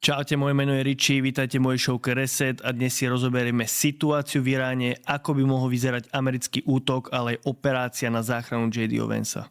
Čaute, moje meno je Richie, vítajte v mojej showke Reset a dnes si rozoberieme situáciu v Iráne, ako by mohol vyzerať americký útok, ale aj operácia na záchranu J.D. Vansa.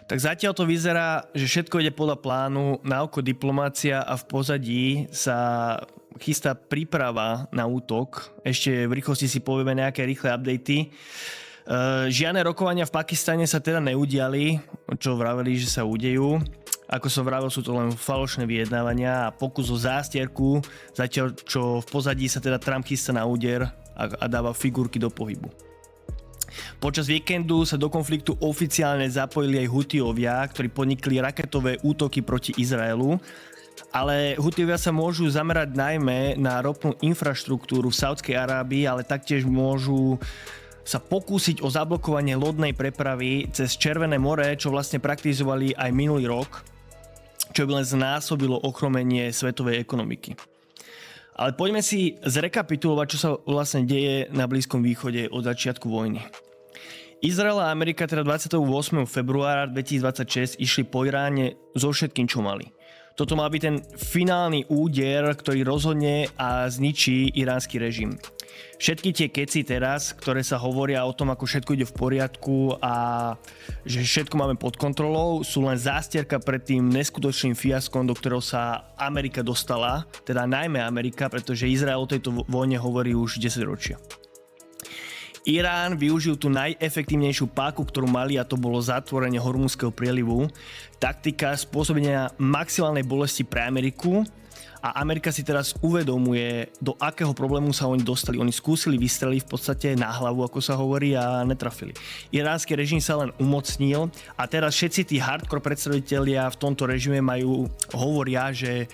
Tak zatiaľ to vyzerá, že všetko ide podľa plánu, na oko diplomácia a v pozadí sa chystá príprava na útok. Ešte v rýchlosti si povieme nejaké rýchle updaty. Žiadne rokovania v Pakistane sa teda neudiali, čo vraveli, že sa udejú. Ako som vravel, sú to len falošné vyjednávania a pokus o zástierku, zatiaľ čo v pozadí sa teda Trump chystá na úder a dáva figurky do pohybu. Počas víkendu sa do konfliktu oficiálne zapojili aj Hutiovia, ktorí podnikli raketové útoky proti Izraelu, ale Hutiovia sa môžu zamerať najmä na ropnú infraštruktúru v Saudskej Arábii, ale taktiež môžu sa pokúsiť o zablokovanie lodnej prepravy cez Červené more, čo vlastne praktizovali aj minulý rok, čo by len znásobilo ochromenie svetovej ekonomiky. Ale poďme si zrekapitulovať, čo sa vlastne deje na Blízkom východe od začiatku vojny. Izrael a Amerika teda 28. februára 2026 išli po Iráne so všetkým, čo mali. Toto mal byť ten finálny úder, ktorý rozhodne a zničí iránsky režim. Všetky tie keci teraz, ktoré sa hovoria o tom, ako všetko ide v poriadku a že všetko máme pod kontrolou, sú len zástierka pred tým neskutočným fiaskom, do ktorého sa Amerika dostala, teda najmä Amerika, pretože Izrael o tejto vojne hovorí už 10 ročia. Irán využil tú najefektívnejšiu páku, ktorú mali, a to bolo zatvorenie Hormuzského prielivu. Taktika spôsobenia maximálnej bolesti pre Ameriku, a Amerika si teraz uvedomuje, do akého problému sa oni dostali. Oni skúsili vystreliť v podstate na hlavu, ako sa hovorí, a netrafili. Iránsky režim sa len umocnil a teraz všetci tí hardcore predstavitelia v tomto režime hovoria, že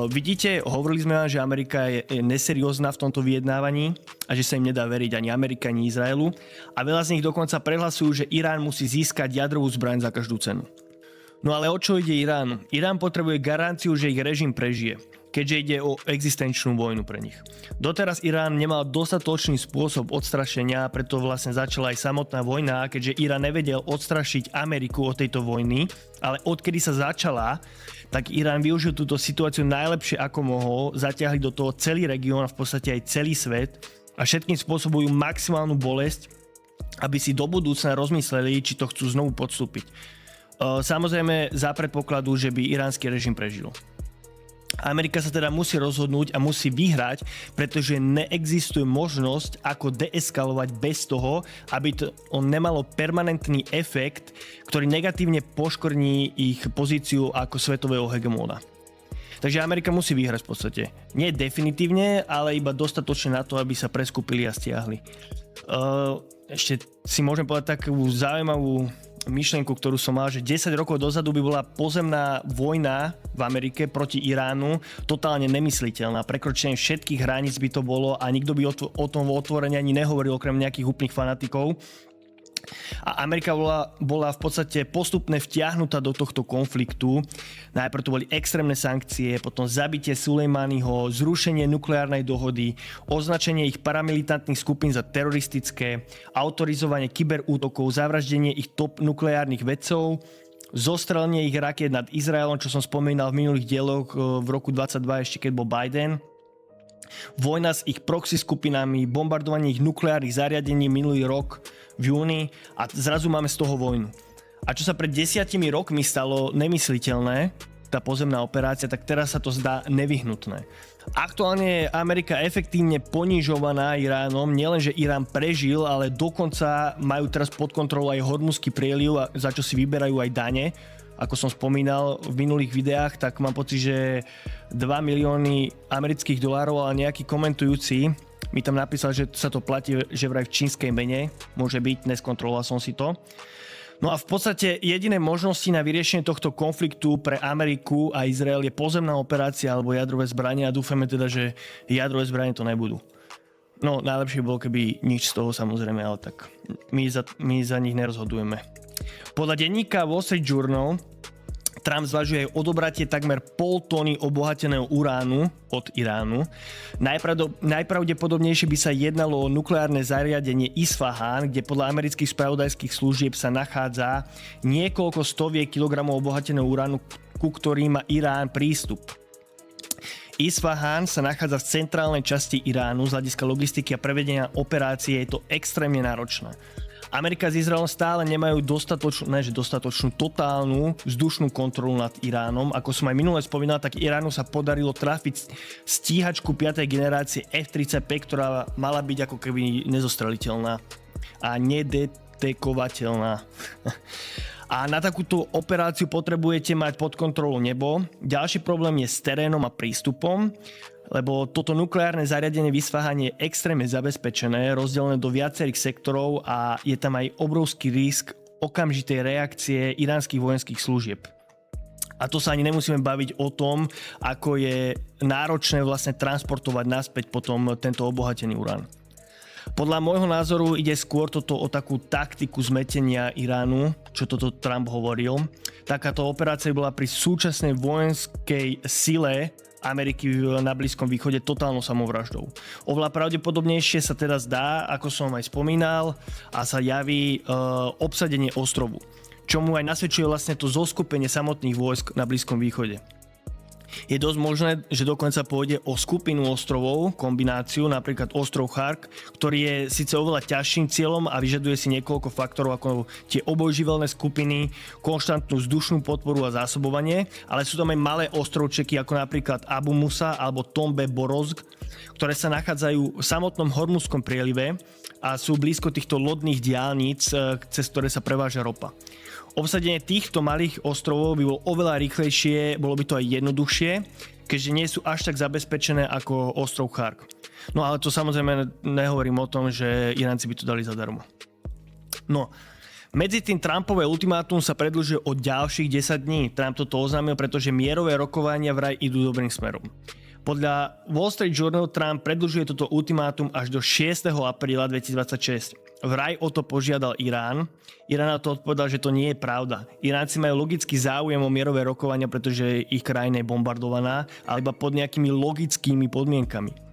vidíte, hovorili sme vám, že Amerika je neseriózna v tomto vyjednávaní a že sa im nedá veriť ani Amerika, ani Izraelu. A veľa z nich dokonca prehlasujú, že Irán musí získať jadrovú zbraň za každú cenu. No ale o čo ide Iránu? Irán potrebuje garanciu, že ich režim prežije, keďže ide o existenčnú vojnu pre nich. Doteraz Irán nemal dostatočný spôsob odstrašenia, preto vlastne začala aj samotná vojna, keďže Irán nevedel odstrašiť Ameriku od tejto vojny, ale odkedy sa začala, tak Irán využil túto situáciu najlepšie ako mohol, zatiahli do toho celý región a v podstate aj celý svet a všetkým spôsobujú maximálnu bolesť, aby si do budúcna rozmysleli, či to chcú znovu podstúpiť. Samozrejme za predpokladu, že by iránsky režim prežil. Amerika sa teda musí rozhodnúť a musí vyhrať, pretože neexistuje možnosť, ako deeskalovať bez toho, aby to nemalo permanentný efekt, ktorý negatívne poškvrní ich pozíciu ako svetového hegemóna. Takže Amerika musí vyhrať v podstate. Nie definitívne, ale iba dostatočne na to, aby sa preskupili a stiahli. Ešte si môžem povedať takú zaujímavú myšlienku, ktorú som mal, že 10 rokov dozadu by bola pozemná vojna v Amerike proti Iránu totálne nemysliteľná. Prekročenie všetkých hraníc by to bolo a nikto by o tom otvorene ani nehovoril, okrem nejakých úplných fanatikov. A Amerika bola v podstate postupne vtiahnutá do tohto konfliktu. Najprv to boli extrémne sankcie, potom zabitie Sulejmányho, zrušenie nukleárnej dohody, označenie ich paramilitantných skupín za teroristické, autorizovanie kyberútokov, zavraždenie ich top nukleárnych vedcov, zostrelenie ich rakiet nad Izraelom, čo som spomínal v minulých dieloch v roku 2022, ešte keď bol Biden. Vojna s ich proxy skupinami, bombardovanie ich nukleárnych zariadení minulý rok v júni a zrazu máme z toho vojnu. A čo sa pred 10 rokmi stalo nemysliteľné, tá pozemná operácia, tak teraz sa to zdá nevyhnutné. Aktuálne je Amerika efektívne ponižovaná Iránom, nielenže Irán prežil, ale dokonca majú teraz pod kontrolou aj Hormuzský prieliv, za čo si vyberajú aj dane. Ako som spomínal v minulých videách, tak mám pocit, že 2 milióny amerických dolárov, ale nejaký komentujúci mi tam napísal, že sa to platí, že vraj v čínskej mene, môže byť, neskontroloval som si to. No a v podstate jediné možnosti na vyriešenie tohto konfliktu pre Ameriku a Izrael je pozemná operácia alebo jadrové zbranie a dúfame teda, že jadrové zbranie to nebudú. No najlepšie bolo, keby nič z toho samozrejme, ale tak my za nich nerozhodujeme. Podľa denníka Wall Street Journal Trump zvažuje aj odobratie takmer 0,5 tony obohateného uránu od Iránu. Najpravdepodobnejšie by sa jednalo o nukleárne zariadenie Isfahan, kde podľa amerických spravodajských služieb sa nachádza niekoľko stoviek kilogramov obohateného uránu, ku ktorým má Irán prístup. Isfahan sa nachádza v centrálnej časti Iránu. Z hľadiska logistiky a prevedenia operácie je to extrémne náročné. Amerika s Izraelom stále nemajú dostatočnú totálnu vzdušnú kontrolu nad Iránom. Ako som aj minule spomínal, tak Iránu sa podarilo trafiť stíhačku 5. generácie F-35, ktorá mala byť ako keby nezostreliteľná a nedetekovateľná. A na takúto operáciu potrebujete mať pod kontrolou nebo. Ďalší problém je s terénom a prístupom, lebo toto nukleárne zariadenie v Isfahane je extrémne zabezpečené, rozdelené do viacerých sektorov a je tam aj obrovský risk okamžitej reakcie iránskych vojenských služieb. A to sa ani nemusíme baviť o tom, ako je náročné vlastne transportovať naspäť potom tento obohatený urán. Podľa môjho názoru ide skôr toto o takú taktiku zmetenia Iránu, čo toto Trump hovoril. Takáto operácia bola pri súčasnej vojenskej sile Ameriky na Blízkom východe totálnou samovraždou. Oveľa pravdepodobnejšie sa teda zdá, ako som aj spomínal, a sa javí obsadenie ostrovu, čomu aj nasvedčuje vlastne to zoskupenie samotných vojsk na Blízkom východe. Je dosť možné, že dokonca pôjde o skupinu ostrovov, kombináciu, napríklad ostrov Chark, ktorý je síce oveľa ťažším cieľom a vyžaduje si niekoľko faktorov ako tie obojživelné skupiny, konštantnú vzdušnú podporu a zásobovanie, ale sú tam aj malé ostrovčeky ako napríklad Abu Musa alebo Tombe Borozg, ktoré sa nachádzajú v samotnom Hormuzskom prielive a sú blízko týchto lodných diaľnic, cez ktoré sa preváža ropa. Obsadenie týchto malých ostrovov by bolo oveľa rýchlejšie, bolo by to aj jednoduchšie, keďže nie sú až tak zabezpečené ako ostrov Chark. No ale to samozrejme nehovorím o tom, že Iránci by to dali zadarmo. No, medzi tým Trumpové ultimátum sa predĺžuje o ďalších 10 dní. Trump toto oznámil, pretože mierové rokovania vraj idú dobrým smerom. Podľa Wall Street Journal Trump predĺžuje toto ultimátum až do 6. apríla 2026. Vraj o to požiadal Irán. Irán na to odpovedal, že to nie je pravda. Iránci majú logický záujem o mierové rokovania, pretože ich krajina je bombardovaná, ale iba pod nejakými logickými podmienkami.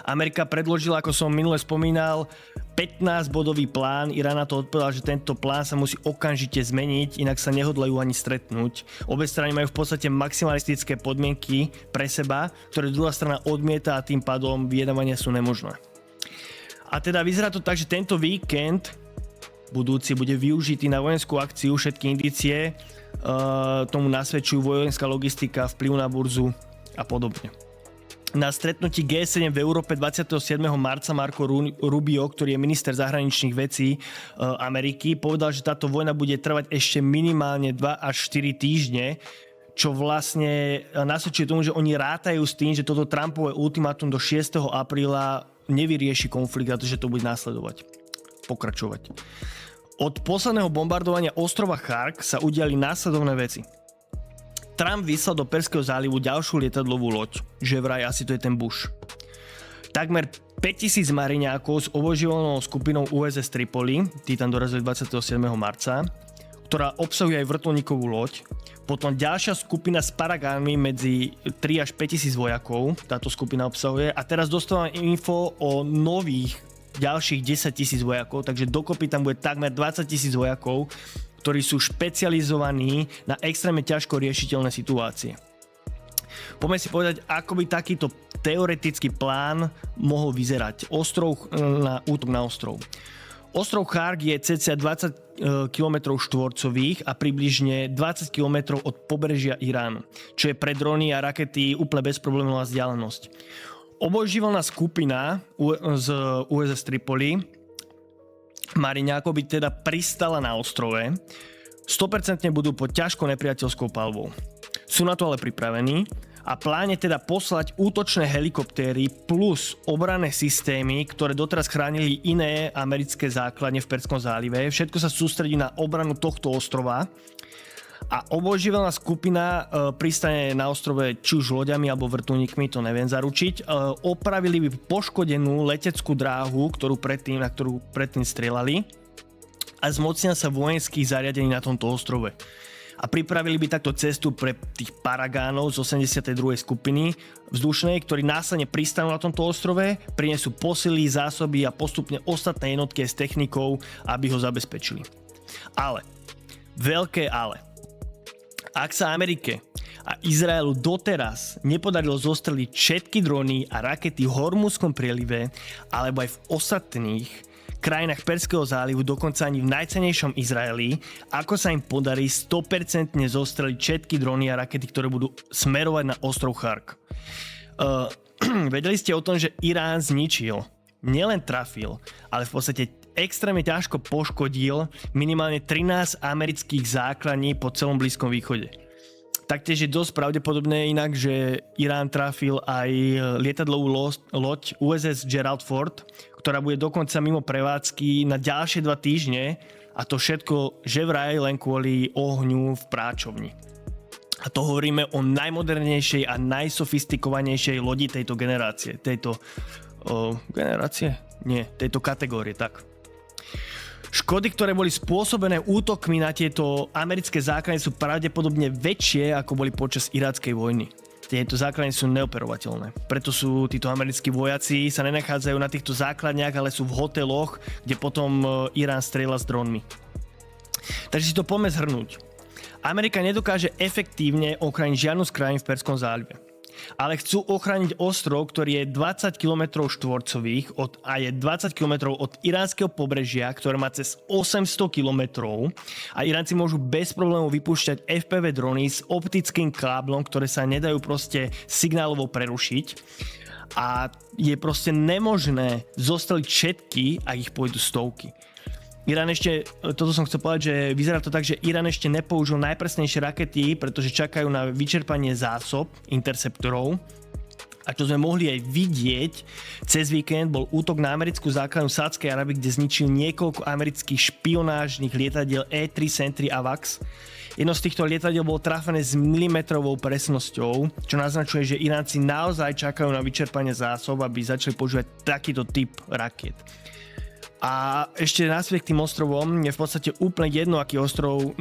Amerika predložila, ako som minule spomínal, 15-bodový plán. Irán na to odpovedal, že tento plán sa musí okamžite zmeniť, inak sa nehodlajú ani stretnúť. Obe strany majú v podstate maximalistické podmienky pre seba, ktoré druhá strana odmieta a tým pádom vyjednávania sú nemožné. A teda vyzerá to tak, že tento víkend budúci bude využitý na vojenskú akciu. Všetky indície tomu nasvedčujú vojenská logistika, vplyv na burzu a podobne. Na stretnutí G7 v Európe 27. marca Marco Rubio, ktorý je minister zahraničných vecí Ameriky, povedal, že táto vojna bude trvať ešte minimálne 2 až 4 týždne, čo vlastne nasvedčuje tomu, že oni rátajú s tým, že toto Trumpové ultimátum do 6. apríla nevyrieši konflikt a že to bude následovať, pokračovať. Od posledného bombardovania ostrova Chark sa udiali následovné veci. Trump vyslal do Perského zálivu ďalšiu lietadlovú loď, že vraj asi to je ten Bush. Takmer 5000 mariňákov s obojživelnou skupinou USS Tripoli, tí tam dorazili 27. marca, ktorá obsahuje aj vrtuľníkovú loď. Potom ďalšia skupina s Paragánmi medzi 3 až 5000 vojakov, táto skupina obsahuje. A teraz dostávam info o nových ďalších 10 000 vojakov, takže dokopy tam bude takmer 20 000 vojakov, ktorí sú špecializovaní na extrémne ťažko riešiteľné situácie. Poďme si povedať, ako by takýto teoretický plán mohol vyzerať. Útok na ostrov. Ostrov Chark je cca 20 km štvorcových a približne 20 km od pobrežia Iránu, čo je pre drony a rakety úplne bezproblémová vzdialenosť. Obojživelná skupina z USS Tripoli mariňákov by teda pristala na ostrove, 100% budú pod ťažkou nepriateľskou palbou. Sú na to ale pripravení a pláne teda poslať útočné helikoptéry plus obranné systémy, ktoré doteraz chránili iné americké základne v Perzskom zálive. Všetko sa sústredí na obranu tohto ostrova a obojživelná skupina pristane na ostrove či už loďami alebo vrtuľníkmi, to neviem zaručiť. Opravili by poškodenú leteckú dráhu, na ktorú predtým strieľali a zmocnia sa vojenských zariadení na tomto ostrove. A pripravili by takto cestu pre tých paragánov z 82. skupiny vzdušnej, ktorí následne pristanú na tomto ostrove, prinesú posily, zásoby a postupne ostatné jednotky s technikou, aby ho zabezpečili. Ale, veľké ale. Ak sa Amerike a Izraelu doteraz nepodarilo zostreliť všetky drony a rakety v Hormuzskom prielive, alebo aj v ostatných krajinách Perzského zálivu, dokonca ani v najcennejšom Izraeli, ako sa im podarí 100% zostreliť všetky drony a rakety, ktoré budú smerovať na ostrov Chark. Vedeli ste o tom, že Irán zničil, nielen trafil, ale v podstate extrémne ťažko poškodil minimálne 13 amerických základní po celom Blízkom východe. Taktiež je dosť pravdepodobné inak, že Irán trafil aj lietadlovú loď USS Gerald Ford, ktorá bude dokonca mimo prevádzky na ďalšie 2 týždne, a to všetko že vraj len kvôli ohňu v práčovni. A to hovoríme o najmodernejšej a najsofistikovanejšej lodi tejto generácie. Tejto kategórie, tak. Škody, ktoré boli spôsobené útokmi na tieto americké základne, sú pravdepodobne väčšie, ako boli počas Iráckej vojny. Tieto základne sú neoperovateľné. Preto sú títo americkí vojaci sa nenachádzajú na týchto základniach, ale sú v hoteloch, kde potom Irán strieľa s dronmi. Takže si to poďme zhrnúť. Amerika nedokáže efektívne ochrániť žiadnu z krajín v Perzskom zálive. Ale chcú ochrániť ostrov, ktorý je 20 km štvorcových a je 20 km od iránskeho pobrežia, ktoré má cez 800 km, a Iránci môžu bez problémov vypúšťať FPV drony s optickým káblom, ktoré sa nedajú proste signálovo prerušiť, a je proste nemožné zostaliť všetky, ak ich pôjdu stovky. Irán ešte, toto som chcel povedať, že vyzerá to tak, že Irán ešte nepoužil najpresnejšie rakety, pretože čakajú na vyčerpanie zásob interceptorov. A čo sme mohli aj vidieť, cez víkend bol útok na americkú základňu v Sádskej Arabii, kde zničil niekoľko amerických špionážnych lietadiel E-3 Sentry AWACS. Jedno z týchto lietadiel bolo trafené s milimetrovou presnosťou, čo naznačuje, že Iránci naozaj čakajú na vyčerpanie zásob, aby začali používať takýto typ rakiet. A ešte naspäť k tým ostrovom, je v podstate úplne jedno,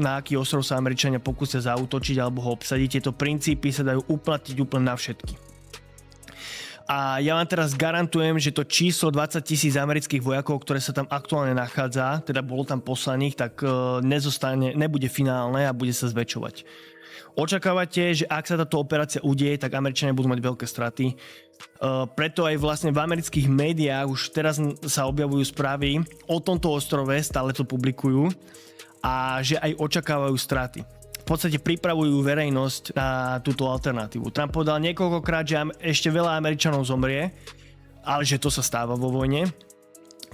na aký ostrov sa Američania pokúsia zaútočiť alebo ho obsadiť. Tieto princípy sa dajú uplatniť úplne na všetky. A ja vám teraz garantujem, že to číslo 20 000 amerických vojakov, ktoré sa tam aktuálne nachádza, teda bolo tam poslaných, tak nebude finálne a bude sa zväčšovať. Očakávate, že ak sa táto operácia udieje, tak Američania budú mať veľké straty. Preto aj vlastne v amerických médiách už teraz sa objavujú správy o tomto ostrove, stále to publikujú, a že aj očakávajú straty. V podstate pripravujú verejnosť na túto alternatívu. Trump povedal niekoľkokrát, že ešte veľa Američanov zomrie, ale že to sa stáva vo vojne.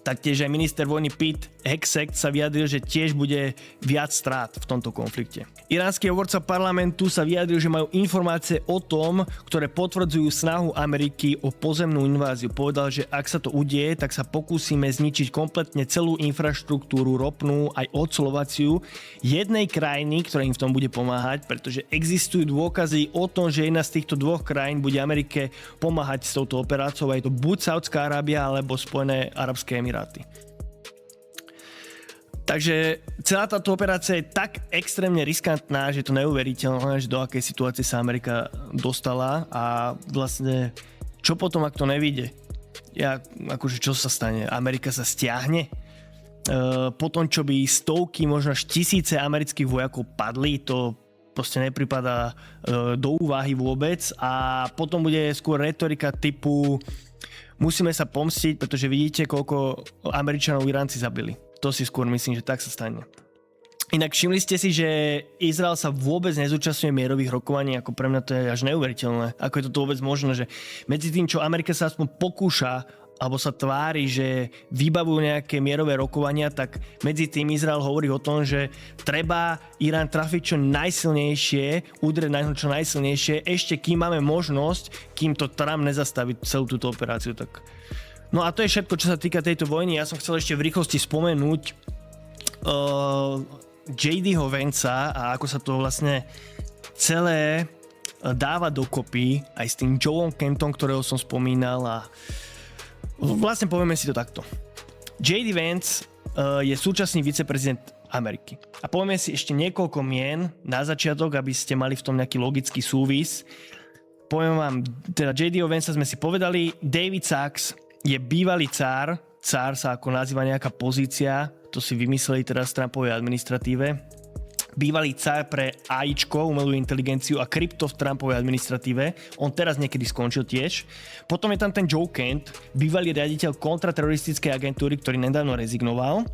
Taktiež aj minister vojny Pete Hegseth sa vyjadril, že tiež bude viac strát v tomto konflikte. Iránsky hovorca parlamentu sa vyjadril, že majú informácie o tom, ktoré potvrdzujú snahu Ameriky o pozemnú inváziu. Povedal, že ak sa to udieje, tak sa pokúsime zničiť kompletne celú infraštruktúru ropnú aj oceľovaciu jednej krajiny, ktorá im v tom bude pomáhať, pretože existujú dôkazy o tom, že jedna z týchto dvoch krajín bude Amerike pomáhať s touto operáciou, a je to buď Saudská Arábia alebo Spojené arabské emiráty. Takže celá táto operácia je tak extrémne riskantná, že je to neuveriteľné, že do akej situácie sa Amerika dostala, a vlastne čo potom, ak to nevyjde? Čo sa stane? Amerika sa stiahne? Potom, čo by stovky, možno až tisíce amerických vojakov padli, to proste nepripadá do úvahy vôbec, a potom bude skôr retorika typu musíme sa pomstiť, pretože vidíte, koľko Američanov Iránci zabili. To si skôr myslím, že tak sa stane. Inak všimli ste si, že Izrael sa vôbec nezúčastňuje mierových rokovaní, ako pre mňa to je až neuveriteľné. Ako je to vôbec možné, že medzi tým, čo Amerika sa aspoň pokúša alebo sa tvári, že vybavujú nejaké mierové rokovania, tak medzi tým Izrael hovorí o tom, že treba Irán trafiť čo najsilnejšie, udrieť na čo najsilnejšie, ešte kým máme možnosť, kým to Trump nezastaví celú túto operáciu. Tak. No a to je všetko, čo sa týka tejto vojny. Ja som chcel ešte v rýchlosti spomenúť J.D.ho Vanca a ako sa to vlastne celé dáva dokopy aj s tým Joeom Kentom, ktorého som spomínal a vlastne povieme si to takto. J.D. Vance je súčasný viceprezident Ameriky. A povieme si ešte niekoľko mien na začiatok, aby ste mali v tom nejaký logický súvis. Poviem vám, teda J.D. Vance sme si povedali, David Sachs je bývalý cár sa ako nazýva nejaká pozícia, to si vymysleli teraz v Trumpovej administratíve. Bývalý cár pre AIčko, umelú inteligenciu a krypto v Trumpovej administratíve. On teraz niekedy skončil tiež. Potom je tam ten Joe Kent, bývalý riaditeľ kontrateroristickej agentúry, ktorý nedávno rezignoval.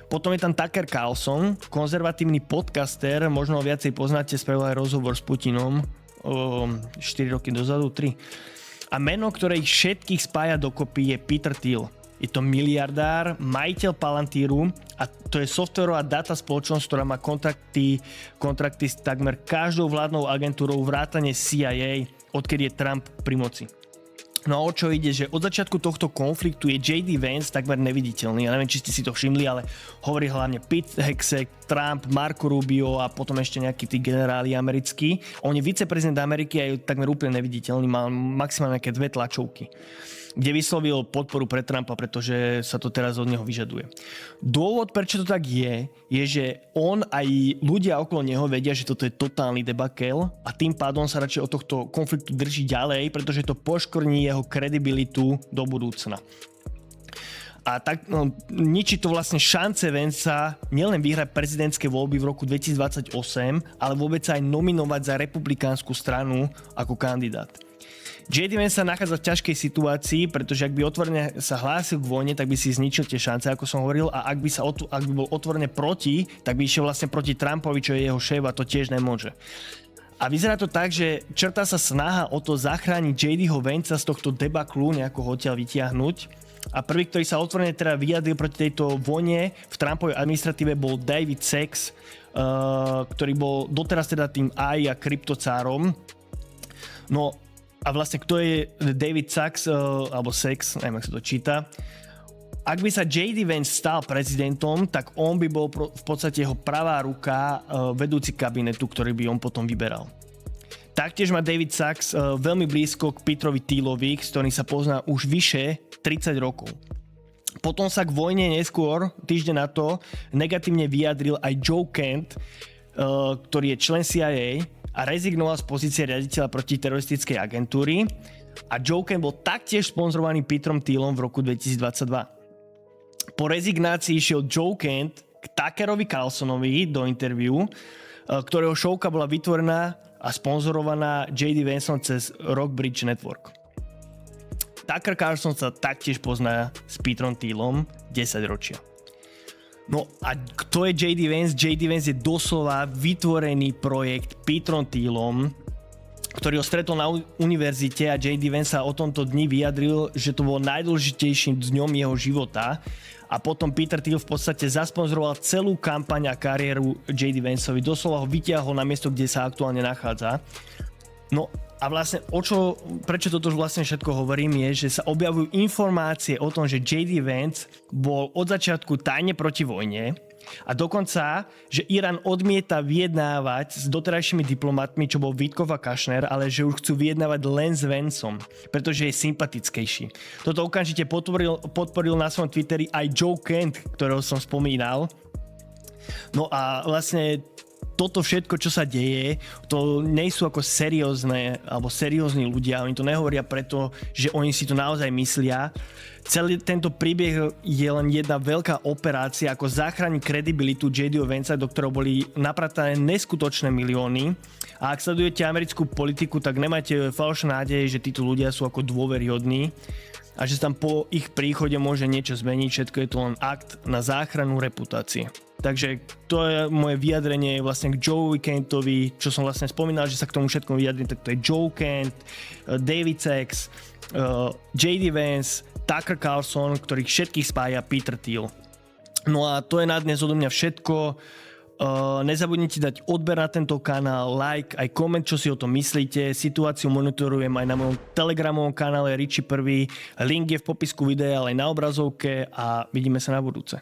Potom je tam Tucker Carlson, konzervatívny podcaster, možno ho viacej poznáte, spravil aj rozhovor s Putinom 4 roky dozadu, 3. A meno, ktoré ich všetkých spája dokopy, je Peter Thiel. Je to miliardár, majiteľ Palantíru a to je softwarová data spoločnosť, ktorá má kontrakty s takmer každou vládnou agentúrou vrátane CIA, odkedy je Trump pri moci. No a o čo ide, že od začiatku tohto konfliktu je J.D. Vance takmer neviditeľný. Ja neviem, či ste si to všimli, ale hovorí hlavne Pete Hegseth, Trump, Marco Rubio a potom ešte nejakí tí generáli americkí. On je viceprezident Ameriky a je takmer úplne neviditeľný, má maximálne nejaké 2 tlačovky, kde vyslovil podporu pre Trumpa, pretože sa to teraz od neho vyžaduje. Dôvod, prečo to tak je, že on aj ľudia okolo neho vedia, že toto je totálny debakel a tým pádom sa radšej od tohto konfliktu drží ďalej, pretože to poškorní jeho kredibilitu do budúcna. A tak ničí to vlastne šance Vanca nielen vyhrať prezidentské voľby v roku 2028, ale vôbec sa aj nominovať za republikánsku stranu ako kandidát. J.D. Vance sa nachádza v ťažkej situácii, pretože ak by otvorene sa hlásil k vojne, tak by si zničil tie šance, ako som hovoril, a ak by bol otvorene proti, tak by išiel vlastne proti Trumpovi, čo je jeho šéf, a to tiež nemôže. A vyzerá to tak, že črtá sa snaha o to zachrániť J.D.ho Vanca z tohto debaklu, nejako ho odtiaľ vytiahnuť. A prvý, ktorý sa otvorene teda vyjadril proti tejto vojne v Trumpovej administratíve, bol David Sachs, ktorý bol doteraz teda tým AI a kryptocárom. No a vlastne kto je David Sachs, alebo Sachs, neviem, ak sa to číta. Ak by sa J.D. Vance stal prezidentom, tak on by bol v podstate jeho pravá ruka, vedúci kabinetu, ktorý by on potom vyberal. Taktiež má David Sachs veľmi blízko k Petrovi Thielovi, s ktorým sa pozná už vyše 30 rokov. Potom sa k vojne neskôr, týždeň na to, negatívne vyjadril aj Joe Kent, ktorý je člen CIA a rezignoval z pozície riaditeľa protiteroristickej agentúry. A Joe Kent bol taktiež sponzorovaný Petrom Thielom v roku 2022. Po rezignácii išiel Joe Kent k Tuckerovi Carlsonovi do interview, ktorého šovka bola vytvorená a sponzorovaná J.D. Vanceom cez Rockbridge Network. Tucker Carlson sa taktiež pozná s Petrom Thielom 10 ročia. No a kto je J.D. Vance? J.D. Vance je doslova vytvorený projekt Petrom Thielom, ktorý ho stretol na univerzite, a J.D. Vance sa o tomto dni vyjadril, že to bol najdôležitejším dňom jeho života, a potom Peter Thiel v podstate zasponzoroval celú kampaň a kariéru J.D. Vanceovi. Doslova ho vytiahol na miesto, kde sa aktuálne nachádza. No a vlastne prečo toto vlastne všetko hovorím, je, že sa objavujú informácie o tom, že J.D. Vance bol od začiatku tajne proti vojne, a dokonca, že Irán odmieta vyjednávať s doterajšími diplomatmi, čo bol Witkoff a Kushner, ale že už chcú vyjednávať len s Vanceom, pretože je sympatickejší. Toto okamžite podporil na svojom Twitteri aj Joe Kent, ktorého som spomínal. No a vlastne toto všetko, čo sa deje, to nie sú ako seriózni ľudia. Oni to nehovoria preto, že oni si to naozaj myslia. Celý tento príbeh je len jedna veľká operácia, ako zachrániť kredibilitu J.D. Vanca, do ktorého boli napratané neskutočné milióny. A ak sledujete americkú politiku, tak nemajte falošné nádeje, že títo ľudia sú ako dôveryhodní a že tam po ich príchode môže niečo zmeniť. Všetko je to len akt na záchranu reputácie. Takže to je moje vyjadrenie vlastne k Joe Kentovi, čo som vlastne spomínal, že sa k tomu všetkom vyjadrím, tak to je Joe Kent, David Sachs, J.D. Vance, Tucker Carlson, ktorých všetkých spája Peter Thiel. No a to je na dnes odo mňa všetko. Nezabudnite dať odber na tento kanál, like, aj koment, čo si o tom myslíte. Situáciu monitorujem aj na mojom telegramovom kanále Richie 1. Link je v popisku videa, ale aj na obrazovke a vidíme sa na budúce.